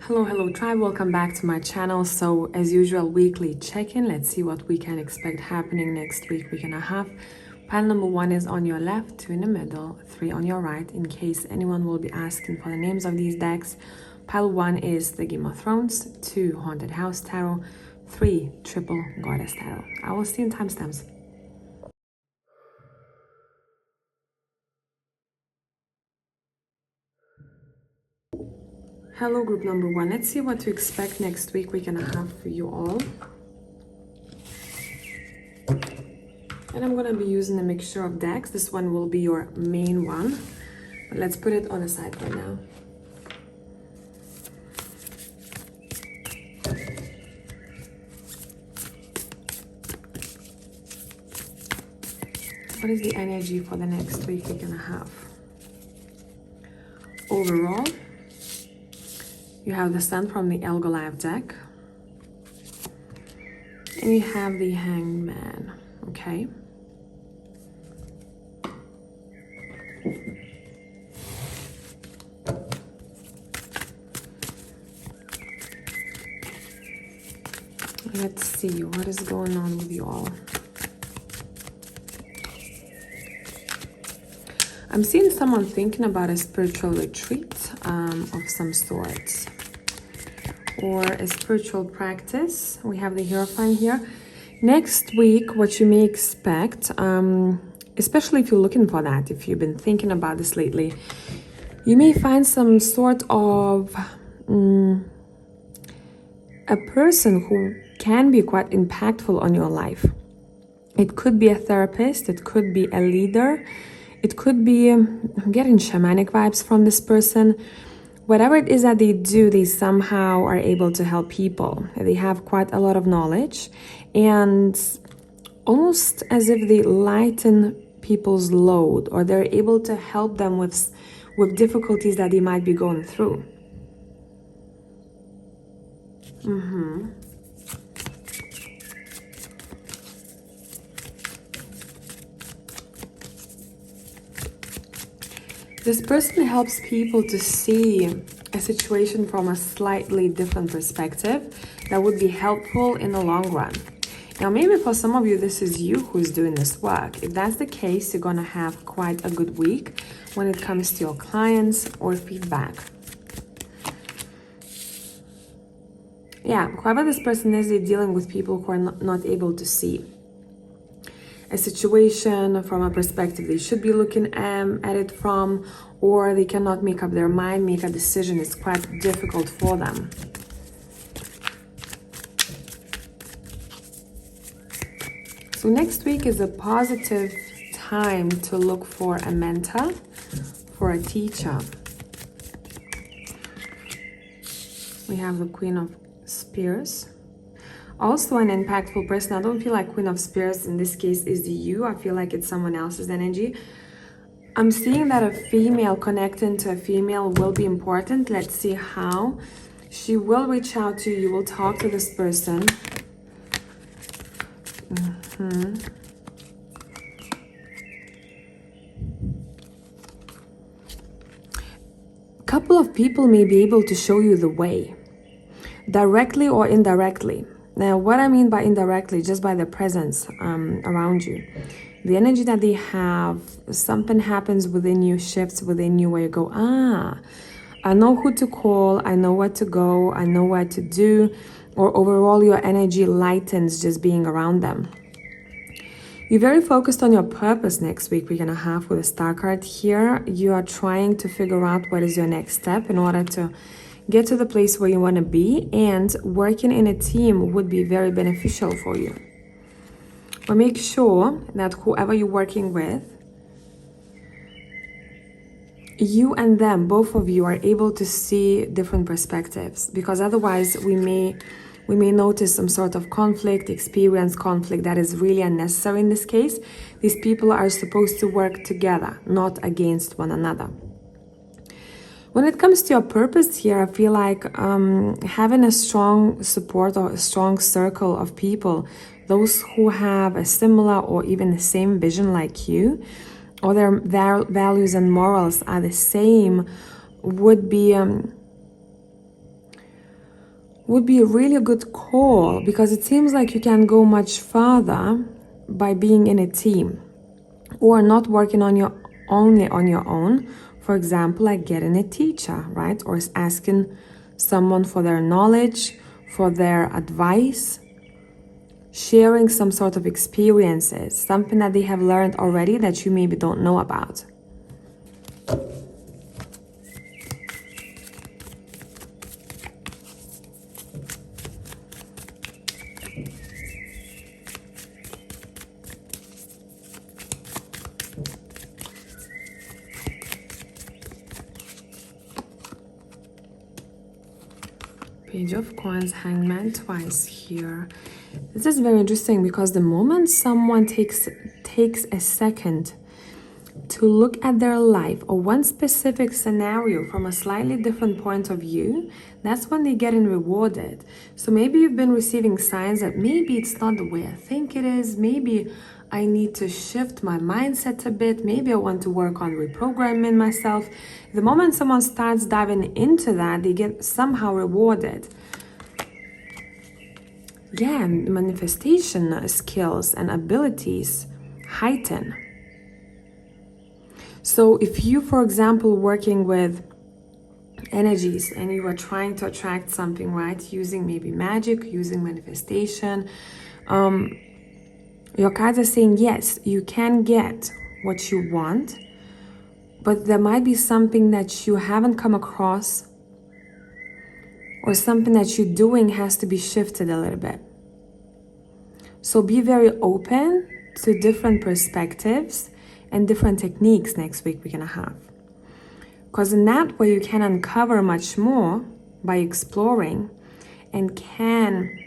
Hello tribe, welcome back to my channel. So as usual, weekly check-in. Let's see what we can expect happening next week and a half. Pile number 1 is on your left, 2 in the middle, 3 on your right, in case anyone will be asking for the names of these decks. Pile 1 is the Game of Thrones, 2 Haunted House Tarot, 3 Triple Goddess Tarot. I will see you in timestamps. Hello group number 1, let's see what to expect next week and a half for you all. And I'm gonna be using a mixture of decks. This one will be your main one, but let's put it on the side for now. What is the energy for the next week and a half? Overall, you have the Sun from the El Goliath deck, and you have the Hanged Man, okay? Let's see what is going on with you all. I'm seeing someone thinking about a spiritual retreat of some sorts, or a spiritual practice. We have the Hierophant here. Next week, what you may expect, especially if you're looking for that, if you've been thinking about this lately, you may find some sort of a person who can be quite impactful on your life. It could be a therapist, it could be a leader, it could be, I'm getting shamanic vibes from this person. Whatever it is that they do, they somehow are able to help people. They have quite a lot of knowledge, and almost as if they lighten people's load, or they're able to help them with difficulties that they might be going through. This person helps people to see a situation from a slightly different perspective that would be helpful in the long run. Now, maybe for some of you, this is you who's doing this work. If that's the case, you're gonna have quite a good week when it comes to your clients or feedback. Yeah, whoever this person is, they're dealing with people who are not able to see a situation from a perspective they should be looking at it from, or they cannot make up their mind, make a decision. It's quite difficult for them. So next week is a positive time to look for a mentor, for a teacher. We have the Queen of Spears. Also an impactful person. I don't feel like Queen of Spears in this case is you. I feel like it's someone else's energy. I'm seeing that a female connecting to a female will be important. Let's see how. She will reach out to you. You will talk to this person. A couple of people may be able to show you the way, directly or indirectly. Now, what I mean by indirectly, just by their presence around you. The energy that they have, something happens within you, shifts within you, where you go, I know who to call, I know where to go, I know what to do, or overall your energy lightens just being around them. You're very focused on your purpose next week and a half with a star card here. You are trying to figure out what is your next step in order to get to the place where you want to be, and working in a team would be very beneficial for you. But make sure that whoever you're working with, you and them, both of you, are able to see different perspectives, because otherwise we may notice some sort of conflict, experience conflict that is really unnecessary in this case. These people are supposed to work together, not against one another. When it comes to your purpose here, I feel like having a strong support or a strong circle of people, those who have a similar or even the same vision like you, or their values and morals are the same, would be would be a really good call, because it seems like you can go much further by being in a team or not working on your only on your own. For example, like getting a teacher, right? Or asking someone for their knowledge, for their advice, sharing some sort of experiences, something that they have learned already that you maybe don't know about. Page of Coins, Hangman twice here. This is very interesting, because the moment someone takes a second to look at their life or one specific scenario from a slightly different point of view, that's when they're getting rewarded. So maybe you've been receiving signs that maybe it's not the way I think it is. Maybe I need to shift my mindset a bit. Maybe I want to work on reprogramming myself. The moment someone starts diving into that, they get somehow rewarded. Yeah, manifestation skills and abilities heighten. So if you, for example, working with energies and you are trying to attract something, right, using maybe magic, using manifestation, your cards are saying, yes, you can get what you want, but there might be something that you haven't come across, or something that you're doing has to be shifted a little bit. So be very open to different perspectives and different techniques next week we're gonna have. Because in that way you can uncover much more by exploring, and can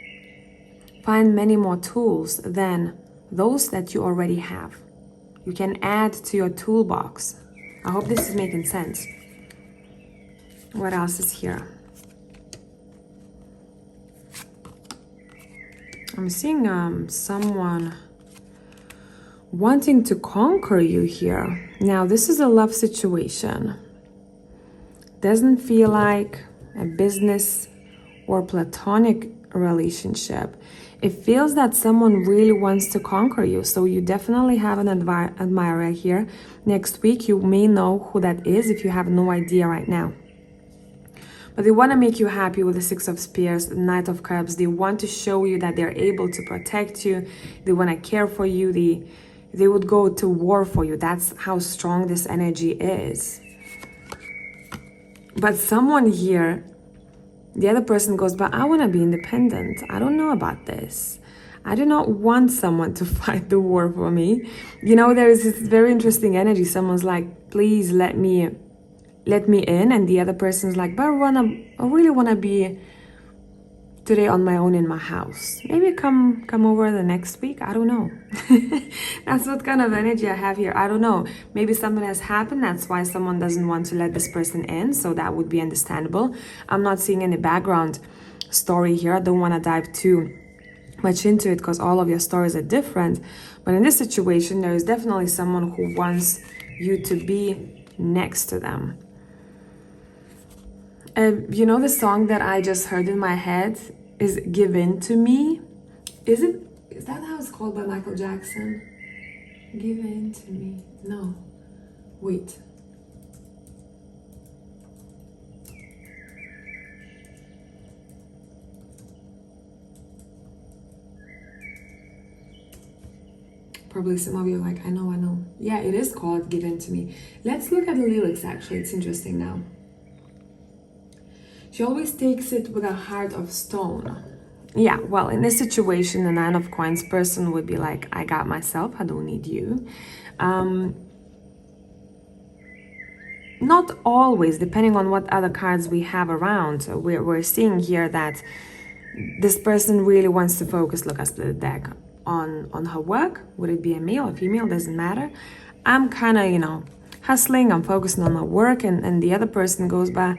find many more tools than those that you already have. You can add to your toolbox. I hope this is making sense. What else is here? I'm seeing someone wanting to conquer you here. Now, this is a love situation. Doesn't feel like a business or platonic relationship. It feels that someone really wants to conquer you. So you definitely have an admirer here. Next week, you may know who that is if you have no idea right now. But they want to make you happy with the Six of Spears, the Knight of Cups. They want to show you that they're able to protect you. They want to care for you. They would go to war for you. That's how strong this energy is. But someone here, the other person goes, but I want to be independent. I don't know about this. I do not want someone to fight the war for me. You know, there is this very interesting energy. Someone's like, please let me in, and the other person's like, but I really wanna be today on my own in my house. Maybe come over the next week. I don't know. That's what kind of energy I have here. I don't know. Maybe something has happened. That's why someone doesn't want to let this person in. So that would be understandable. I'm not seeing any background story here. I don't want to dive too much into it because all of your stories are different. But in this situation, there is definitely someone who wants you to be next to them. You know, the song that I just heard in my head is Give In To Me. Is that how it's called by Michael Jackson? Give In To Me. No. Wait. Probably some of you are like, I know. Yeah, it is called Give In To Me. Let's look at the lyrics, actually. It's interesting now. She always takes it with a heart of stone. Yeah, well, in this situation, the Nine of Coins person would be like, I got myself, I don't need you. Not always, depending on what other cards we have around. We're seeing here that this person really wants to focus, look, I split the deck, on her work. Would it be a male or female? Doesn't matter. I'm kind of, hustling, I'm focusing on my work, and the other person goes by,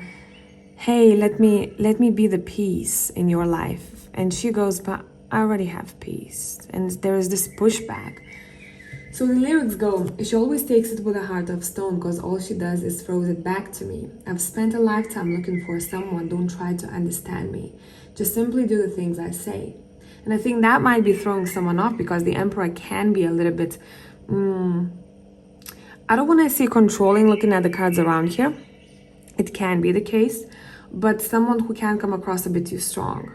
hey, let me be the peace in your life. And she goes, but I already have peace. And there is this pushback. So the lyrics go, she always takes it with a heart of stone because all she does is throws it back to me. I've spent a lifetime looking for someone, don't try to understand me. Just simply do the things I say. And I think that might be throwing someone off because the Emperor can be a little bit, I don't want to say controlling looking at the cards around here. It can be the case, but someone who can come across a bit too strong.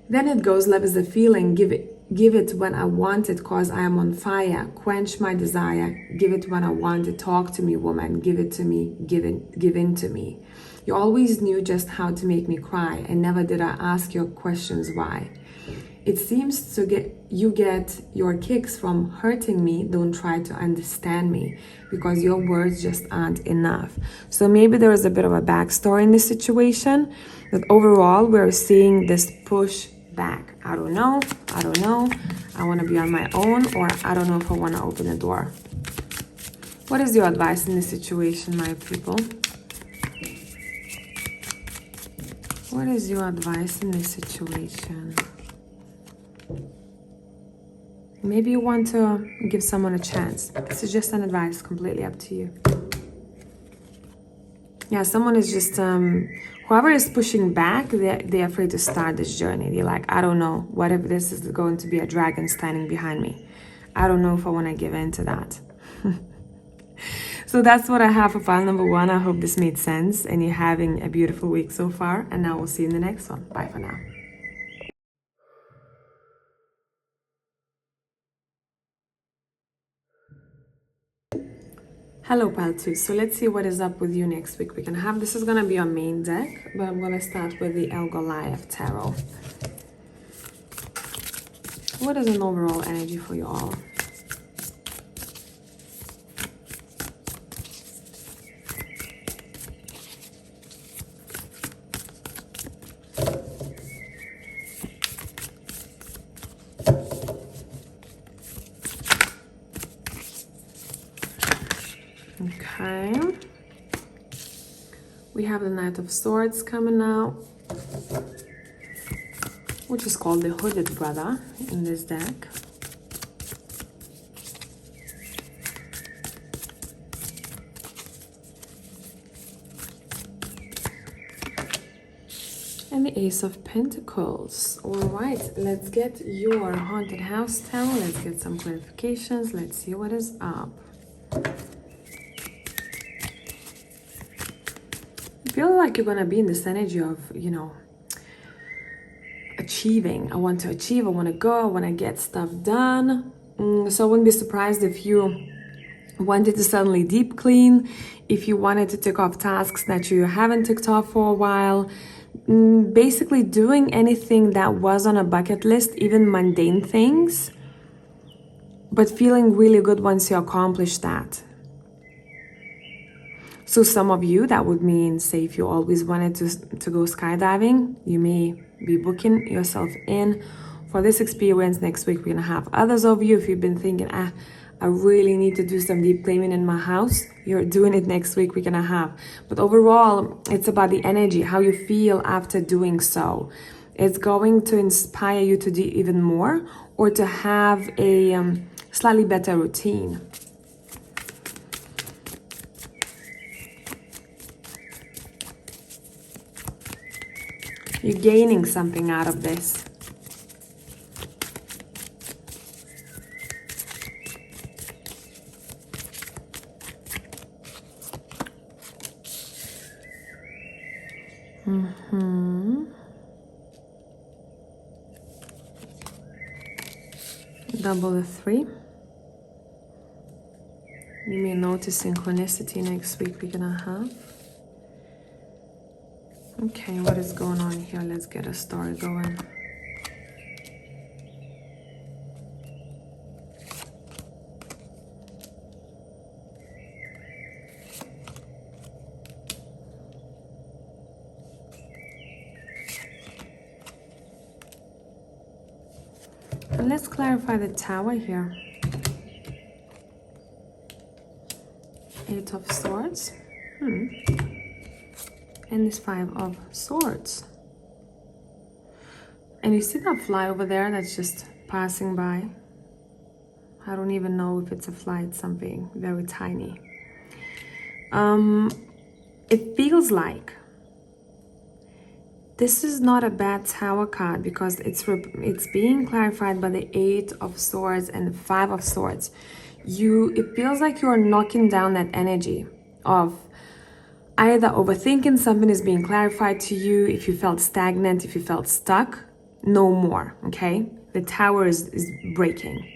Then it goes, love is a feeling, give it when I want it, cause I am on fire, quench my desire, give it when I want it, talk to me, woman, give it to me, give in to me. You always knew just how to make me cry, and never did I ask your questions why. It seems you get your kicks from hurting me, don't try to understand me, because your words just aren't enough. So maybe there is a bit of a backstory in this situation, that overall we're seeing this push back. I don't know, I want to be on my own, or I don't know if I want to open the door. What is your advice in this situation, my people? What is your advice in this situation? Maybe you want to give someone a chance. This is just an advice, completely up to you. Yeah, someone is just, whoever is pushing back, they're afraid to start this journey. They're like, I don't know, what if this is going to be a dragon standing behind me? I don't know if I want to give in to that. So that's what I have for file number 1. I hope this made sense and you're having a beautiful week so far. And now we'll see you in the next one. Bye for now. Hello pile 2, so let's see what is up with you next week. This is going to be our main deck, but I'm going to start with the El Goliath Tarot. What is an overall energy for you all? Okay, we have the Knight of Swords coming out, which is called the Hooded Brother in this deck. And the Ace of Pentacles. All right, let's get your Haunted House Tarot. Let's get some clarifications. Let's see what is up. I feel like you're gonna be in this energy of, achieving. I want to achieve, I want to go, I want to get stuff done. So I wouldn't be surprised if you wanted to suddenly deep clean, if you wanted to tick off tasks that you haven't ticked off for a while. Basically doing anything that was on a bucket list, even mundane things, but feeling really good once you accomplish that. So some of you, that would mean, say, if you always wanted to go skydiving, you may be booking yourself in for this experience. Next week, we're going to have others of you. If you've been thinking, I really need to do some deep cleaning in my house, you're doing it next week, we're going to have. But overall, it's about the energy, how you feel after doing so. It's going to inspire you to do even more or to have a slightly better routine. You're gaining something out of this. Double the 3. You may notice synchronicity next week we're gonna have. Okay, what is going on here? Let's get a story going. And let's clarify the Tower here. 8 of Swords. And this 5 of Swords. And you see that fly over there that's just passing by? I don't even know if it's a fly, it's something very tiny. It feels like This is not a bad Tower card because it's being clarified by the Eight of Swords and the Five of Swords. It feels like you're knocking down that energy of either overthinking, something is being clarified to you. If you felt stagnant, if you felt stuck, no more, okay? The Tower is breaking.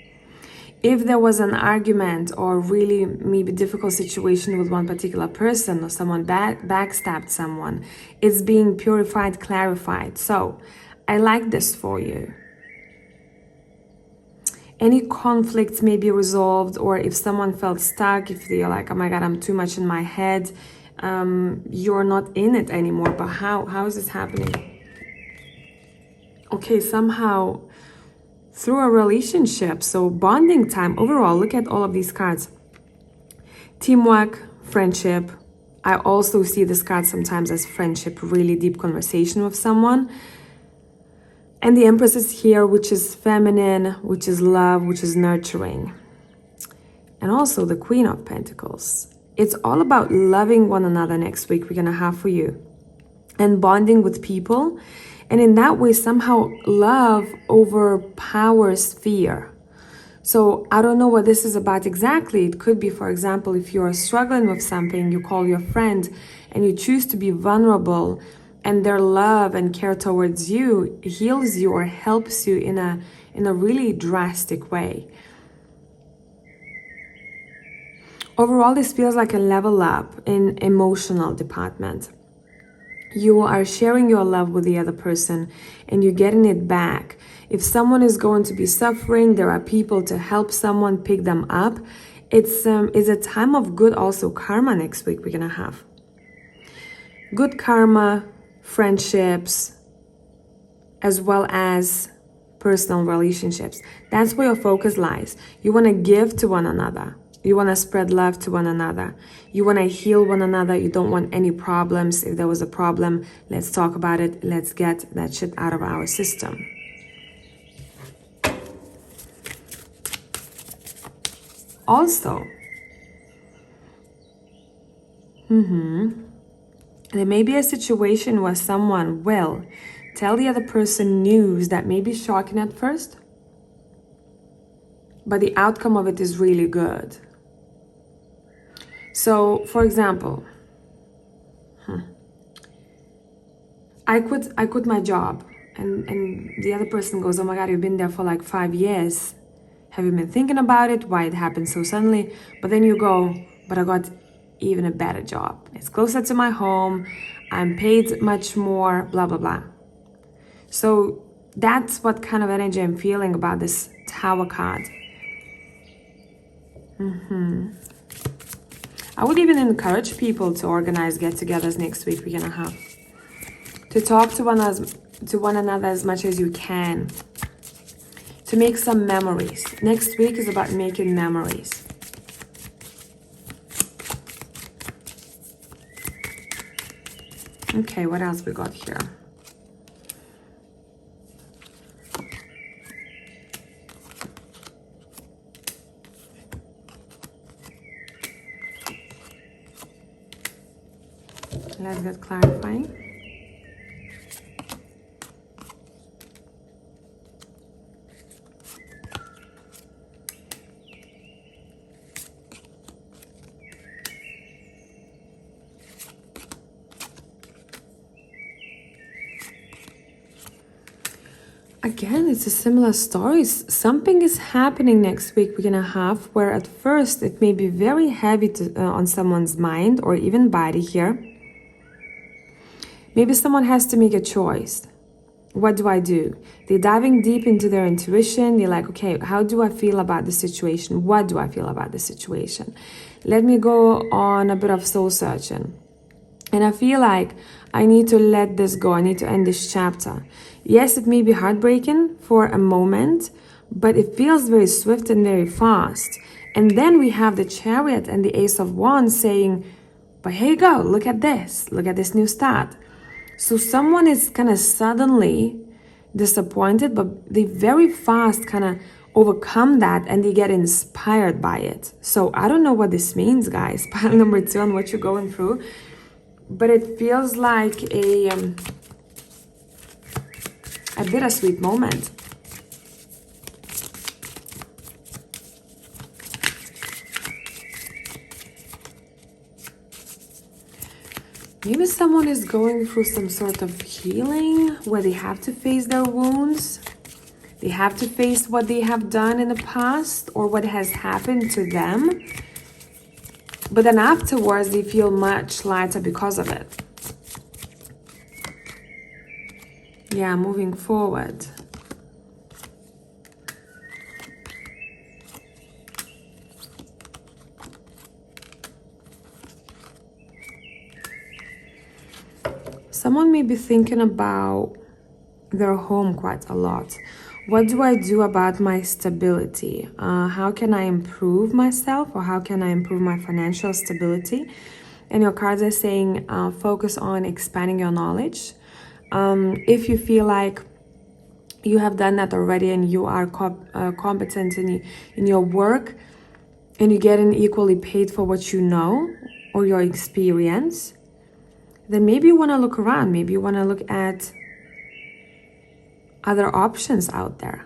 If there was an argument or really maybe difficult situation with one particular person, or someone backstabbed someone, it's being purified, clarified. So I like this for you. Any conflicts may be resolved, or if someone felt stuck, if they're like, oh my God, I'm too much in my head, you're not in it anymore. But how is this happening? Okay, somehow through a relationship, so bonding time. Overall, look at all of these cards. Teamwork, friendship. I also see this card sometimes as friendship, really deep conversation with someone. And the Empress is here, which is feminine, which is love, which is nurturing. And also the Queen of Pentacles. It's all about loving one another next week we're gonna have for you. And bonding with people. And in that way, somehow love overpowers fear. So I don't know what this is about exactly. It could be, for example, if you're struggling with something, you call your friend and you choose to be vulnerable, and their love and care towards you heals you or helps you in a really drastic way. Overall, this feels like a level up in emotional department. You are sharing your love with the other person and you're getting it back. If someone is going to be suffering, there are people to help someone pick them up. It's a time of good also karma next week we're gonna have. Good karma, friendships, as well as personal relationships. That's where your focus lies. You want to give to one another. You want to spread love to one another. You want to heal one another. You don't want any problems. If there was a problem, let's talk about it. Let's get that shit out of our system. Also, there may be a situation where someone will tell the other person news that may be shocking at first, but the outcome of it is really good. So, for example, I quit my job, and the other person goes, oh my God, you've been there for like 5 years. Have you been thinking about it? Why it happened so suddenly? But then you go, but I got even a better job. It's closer to my home. I'm paid much more, blah, blah, blah. So that's what kind of energy I'm feeling about this Tower card. I would even encourage people to organize get-togethers next week we're gonna have. To talk to one another as much as you can. To make some memories. Next week is about making memories. Okay, what else we got here? Let's get clarifying. Again, it's a similar story. Something is happening next week we're gonna have where at first it may be very heavy on someone's mind or even body here. Maybe someone has to make a choice. What do I do? They're diving deep into their intuition. They're like, okay, how do I feel about the situation? What do I feel about the situation? Let me go on a bit of soul searching. And I feel like I need to let this go. I need to end this chapter. Yes, it may be heartbreaking for a moment, but it feels very swift and very fast. And then we have the Chariot and the Ace of Wands saying, but here you go, look at this new start. So someone is kind of suddenly disappointed, but they very fast kind of overcome that and they get inspired by it. So I don't know what this means, guys, pile number 2 on what you're going through, but it feels like a bittersweet moment. Maybe someone is going through some sort of healing where they have to face their wounds. They have to face what they have done in the past or what has happened to them. But then afterwards, they feel much lighter because of it. Yeah, moving forward. Someone may be thinking about their home quite a lot. What do I do about my stability? How can I improve myself, or how can I improve my financial stability? And your cards are saying focus on expanding your knowledge. If you feel like you have done that already and you are competent in your work and you're getting equally paid for what you know or your experience, then maybe you want to look around. Maybe you want to look at other options out there.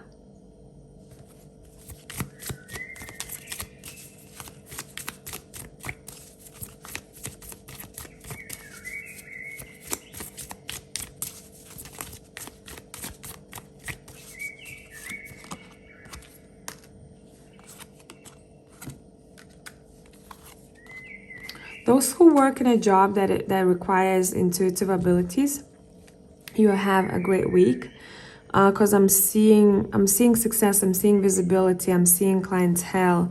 Those who work in a job that requires intuitive abilities, you have a great week. Because I'm seeing success, I'm seeing visibility, I'm seeing clientele.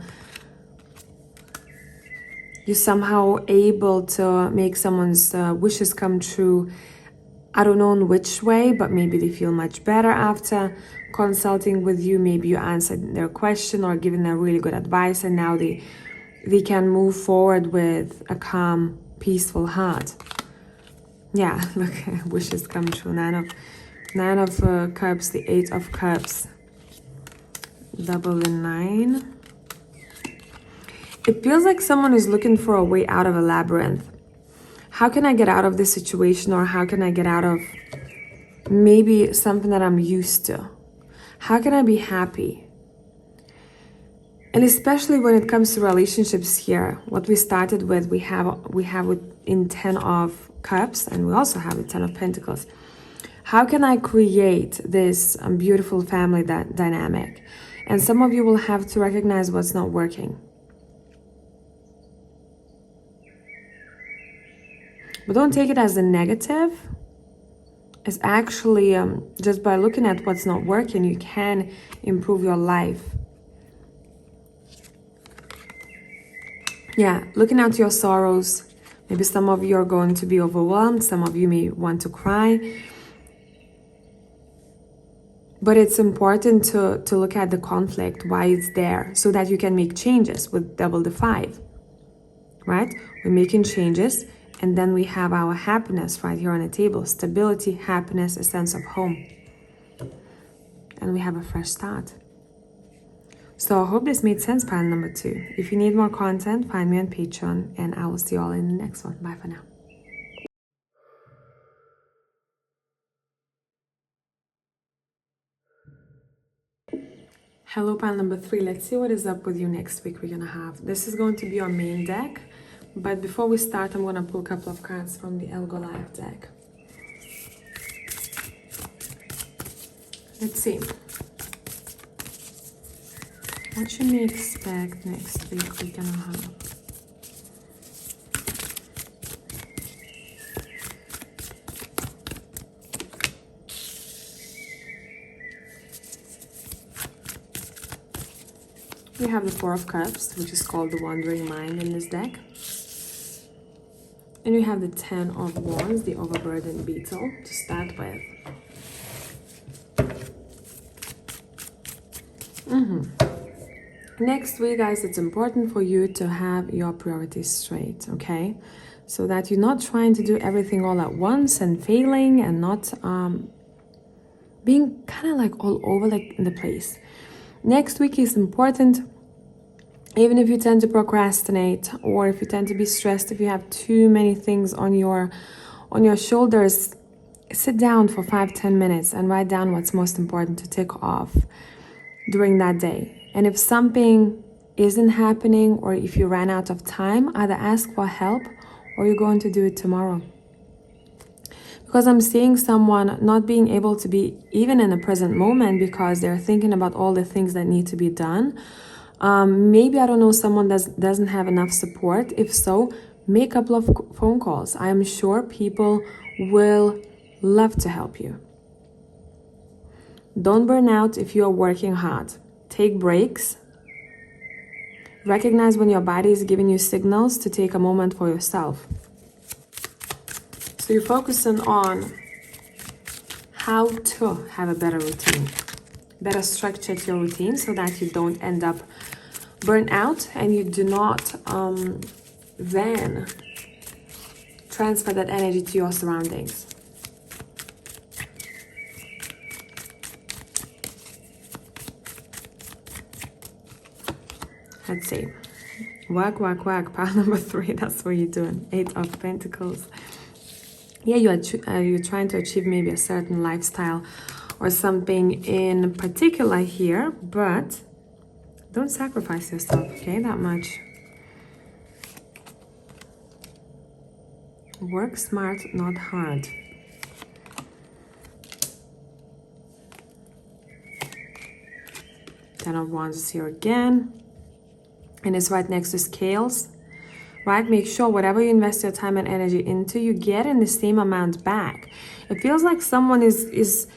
You're somehow able to make someone's wishes come true. I don't know in which way, but maybe they feel much better after consulting with you. Maybe you answered their question or given them really good advice, and now they can move forward with a calm, peaceful heart. Yeah, look, wishes come true. Nine of Cups, the Eight of Cups, double the 9. It feels like someone is looking for a way out of a labyrinth. How can I get out of this situation, or how can I get out of maybe something that I'm used to? How can I be happy? And especially when it comes to relationships here, what we started with, we have in 10 of Cups, and we also have the 10 of Pentacles. How can I create this beautiful family dynamic? And some of you will have to recognize what's not working. But don't take it as a negative. It's actually just by looking at what's not working, you can improve your life. Yeah, looking at your sorrows. Maybe some of you are going to be overwhelmed. Some of you may want to cry. But it's important to look at the conflict, why it's there, so that you can make changes with double the 5, right? We're making changes, and then we have our happiness right here on the table. Stability, happiness, a sense of home. And we have a fresh start. So I hope this made sense, pile number 2. If you need more content, find me on Patreon, and I will see you all in the next one. Bye for now. Hello, pile number 3. Let's see what is up with you next week. We're gonna have, this is going to be our main deck, but before we start, I'm gonna pull a couple of cards from the El Goliath deck. Let's see. What you may expect next week we're gonna have. We have the 4 of Cups, which is called the Wandering Mind in this deck. And we have the 10 of Wands, the Overburdened Beetle, to start with. Next week, guys, it's important for you to have your priorities straight, okay? So that you're not trying to do everything all at once and failing and not being kind of like all over like in the place. Next week is important. Even if you tend to procrastinate, or if you tend to be stressed, if you have too many things on your shoulders, sit down for 5-10 minutes and write down what's most important to tick off during that day. And if something isn't happening, or if you ran out of time, either ask for help or you're going to do it tomorrow. Because I'm seeing someone not being able to be even in the present moment because they're thinking about all the things that need to be done. Maybe, I don't know, someone doesn't have enough support. If so, make a couple of phone calls. I am sure people will love to help you. Don't burn out if you are working hard. Take breaks. Recognize when your body is giving you signals to take a moment for yourself. So you're focusing on how to have a better routine, better structure your routine so that you don't end up burnt out and you do not then transfer that energy to your surroundings. Let's see. Work. Pile number 3. That's what you're doing. 8 of Pentacles. Yeah, you're trying to achieve maybe a certain lifestyle or something in particular here, but don't sacrifice yourself, okay, that much. Work smart, not hard. Ten of Wands is here again. And it's right next to Scales. Right? Make sure whatever you invest your time and energy into, you get in the same amount back. It feels like someone is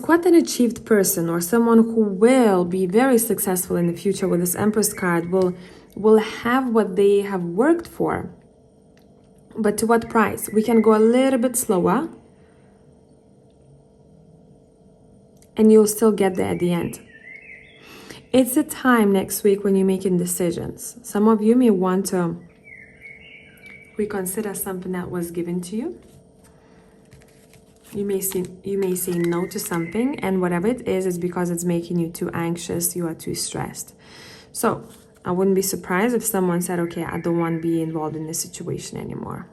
quite an achieved person, or someone who will be very successful in the future with this Empress card, will have what they have worked for. But to what price? We can go a little bit slower and you'll still get there at the end. It's a time next week when you're making decisions. Some of you may want to reconsider something that was given to you. You may say no to something, and whatever it is because it's making you too anxious, you are too stressed. So I wouldn't be surprised if someone said, okay, I don't want to be involved in this situation anymore.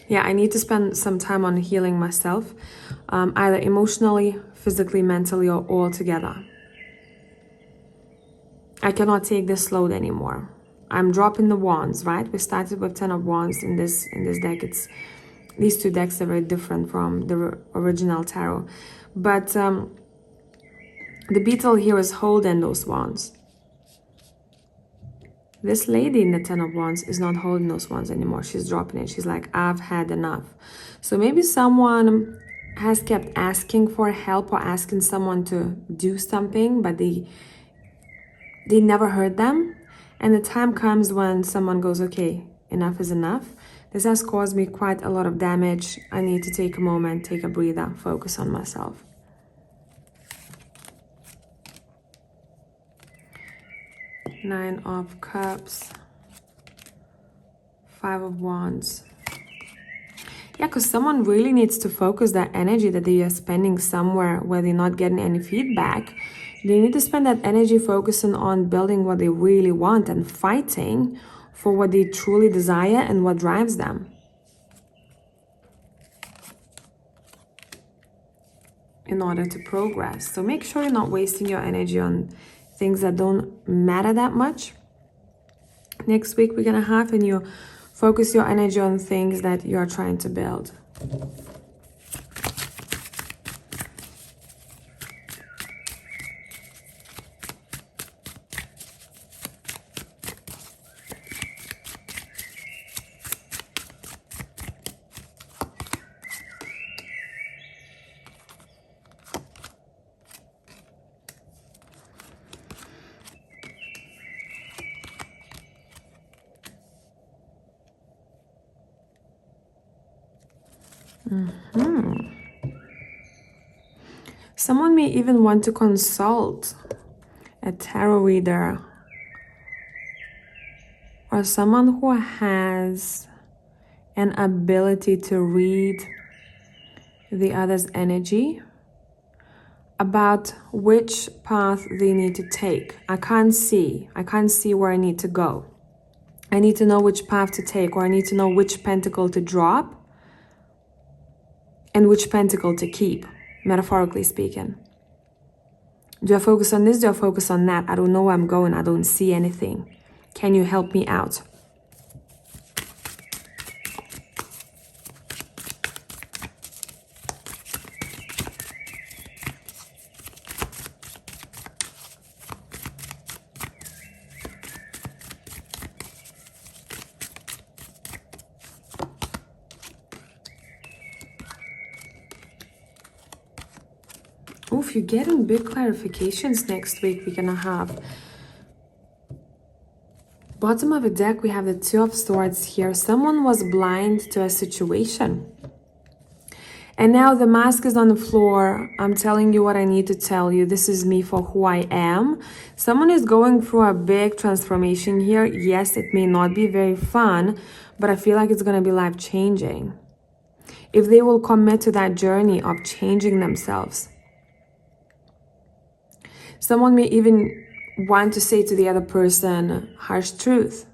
Yeah, I need to spend some time on healing myself, either emotionally, physically, mentally, or all together. I cannot take this load anymore. I'm dropping the wands, right? We started with 10 of Wands in this deck. These two decks are very different from the original tarot. But the beetle here is holding those wands. This lady in the 10 of Wands is not holding those wands anymore. She's dropping it. She's like, I've had enough. So maybe someone has kept asking for help or asking someone to do something, but they never heard them. And the time comes when someone goes, okay, enough is enough. This has caused me quite a lot of damage. I need to take a moment, take a breather, focus on myself. Nine of Cups, 5 of Wands. Yeah, because someone really needs to focus that energy that they are spending somewhere where they're not getting any feedback. They need to spend that energy focusing on building what they really want and fighting for what they truly desire and what drives them. In order to progress. So make sure you're not wasting your energy on things that don't matter that much. Next week we're gonna have, and you focus your energy on things that you are trying to build. Someone may even want to consult a tarot reader or someone who has an ability to read the other's energy about which path they need to take. I can't see where I need to go. I need to know which path to take, or I need to know which pentacle to drop and which pentacle to keep, metaphorically speaking. Do I focus on this? Do I focus on that? I don't know where I'm going. I don't see anything. Can you help me out? Oof, you're getting big clarifications next week. We're gonna have bottom of the deck, we have the Two of Swords here. Someone was blind to a situation. And now the mask is on the floor. I'm telling you what I need to tell you. This is me for who I am. Someone is going through a big transformation here. Yes, it may not be very fun, but I feel like it's going to be life-changing. If they will commit to that journey of changing themselves. Someone may even want to say to the other person harsh truth.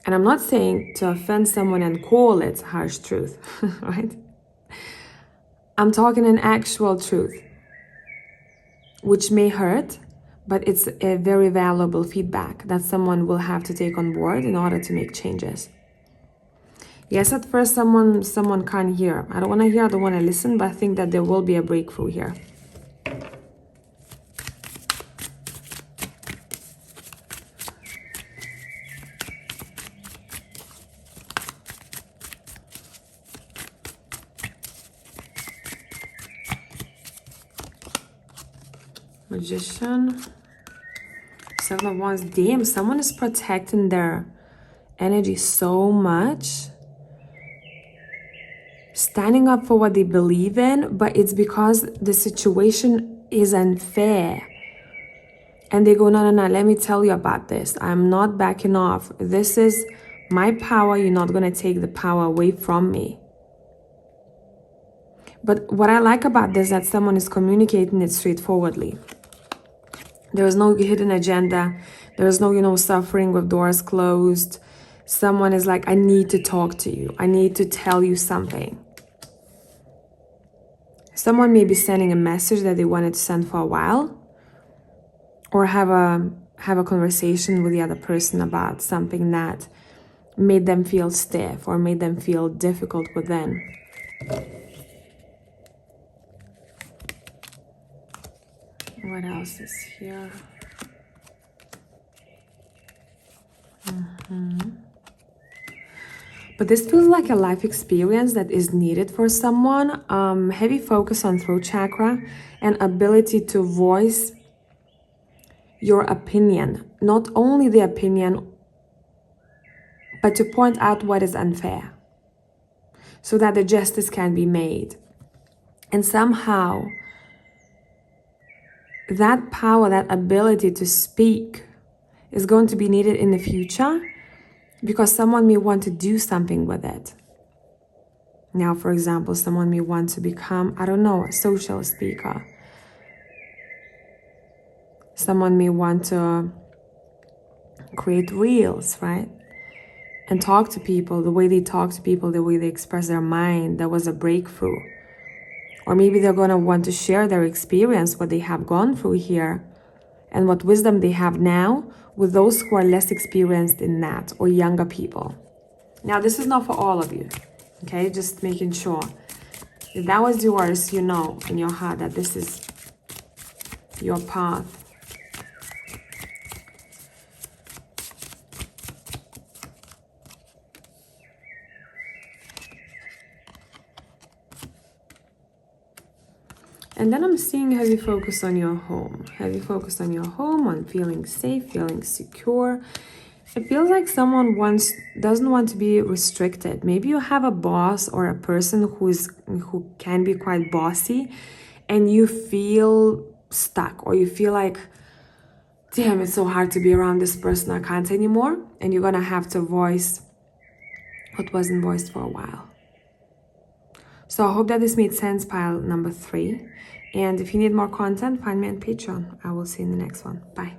And I'm not saying to offend someone and call it harsh truth, right? I'm talking an actual truth, which may hurt, but it's a very valuable feedback that someone will have to take on board in order to make changes. Yes, at first someone can't hear. I don't want to hear, I don't want to listen, but I think that there will be a breakthrough here. Magician, Seven of Wands. Damn, someone is protecting their energy so much, standing up for what they believe in, but it's because the situation is unfair. And they go, no, let me tell you about this. I'm not backing off. This is my power. You're not going to take the power away from me. But what I like about this is that someone is communicating it straightforwardly. There is no hidden agenda. There is no, suffering with doors closed. Someone is like, I need to talk to you. I need to tell you something. Someone may be sending a message that they wanted to send for a while, or have a conversation with the other person about something that made them feel stiff or made them feel difficult within. What else is here? But this feels like a life experience that is needed for someone. Heavy focus on throat chakra and ability to voice your opinion. Not only the opinion, but to point out what is unfair so that the justice can be made. And somehow, that power, that ability to speak is going to be needed in the future because someone may want to do something with it. Now, for example, someone may want to become, a social speaker. Someone may want to create reels, right? And talk to people, the way they talk to people, the way they express their mind. That was a breakthrough. Or maybe they're going to want to share their experience, what they have gone through here, and what wisdom they have now with those who are less experienced in that, or younger people. Now, this is not for all of you, okay? Just making sure. If that was yours, you know in your heart that this is your path. And then I'm seeing heavy focus on your home. Heavy focus on your home, on feeling safe, feeling secure. It feels like someone doesn't want to be restricted. Maybe you have a boss or a person who can be quite bossy, and you feel stuck, or you feel like, damn, it's so hard to be around this person. I can't anymore. And you're gonna have to voice what wasn't voiced for a while. So I hope that this made sense, pile number 3. And if you need more content, find me on Patreon. I will see you in the next one. Bye.